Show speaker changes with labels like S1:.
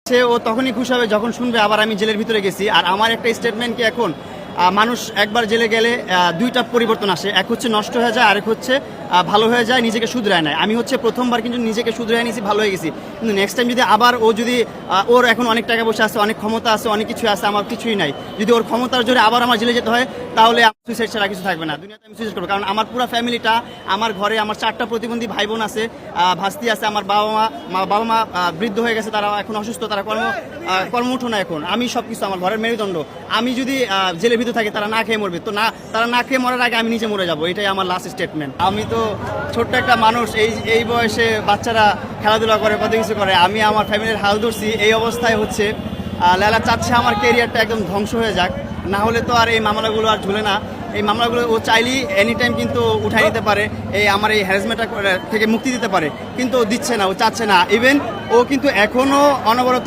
S1: সে ও তখনই খুশি হবে যখন শুনবে আবার আমি জেলের ভিতরে গেছি। আর আমার একটা স্টেটমেন্ট কি, এখন মানুষ একবার জেলে গেলে দুইটা পরিবর্তন আসে, এক হচ্ছে নষ্ট হয়ে যায়, আরেক হচ্ছে ভালো হয়ে যায়, নিজেকে শুধরায় নেয়। আমি হচ্ছে প্রথমবার কিন্তু নিজেকে শুধরায় নিয়েছি, ভালো হয়ে গেছি। কিন্তু নেক্সট টাইম যদি আবার ও যদি ওর এখন অনেক টাকা পয়সা আছে, অনেক ক্ষমতা আছে, অনেক কিছু আছে, আমার কিছুই নাই, যদি ওর ক্ষমতার জোরে আবার আমার জেলে যেতে হয়, তাহলে সুইসাইড ছাড়া কিছু থাকবে না দুনিয়াতে। আমি সুইসাইড করবো, কারণ আমার পুরো ফ্যামিলিটা, আমার ঘরে আমার 4টা প্রতিবন্ধী ভাই বোন আছে, ভাস্তি আছে, আমার বাবা মা বৃদ্ধ হয়ে গেছে, তারা এখন অসুস্থ, তারা কর্মঠ না এখন। আমি সব কিছু, আমার ঘরের মেরুদণ্ড। আমি যদি জেলের ভিতরে থাকি, তারা না খেয়ে মরবে, তো না, তারা না খেয়ে মরার আগে আমি নিজে মরে যাবো, এটাই আমার লাস্ট স্টেটমেন্ট। আমি তো ছোট্ট একটা মানুষ, এই বয়সে বাচ্চারা খেলাধুলা করে, কত কিছু করে, আমি আমার ফ্যামিলির হাল ধরছি। এই অবস্থায় হচ্ছে লেলা চাচ্ছে আমার কেরিয়ারটা একদম ধ্বংস হয়ে যাক, না হলে তো আর এই মামলাগুলো আর ঝুলে না। এই মামলাগুলো ও চাইলেই এনি টাইম কিন্তু উঠাই নিতে পারে, আমার এই হ্যারাসমেন্টটা থেকে মুক্তি দিতে পারে, কিন্তু ও দিচ্ছে না, ও চাচ্ছে না। ইভেন ও কিন্তু এখনও অনবরত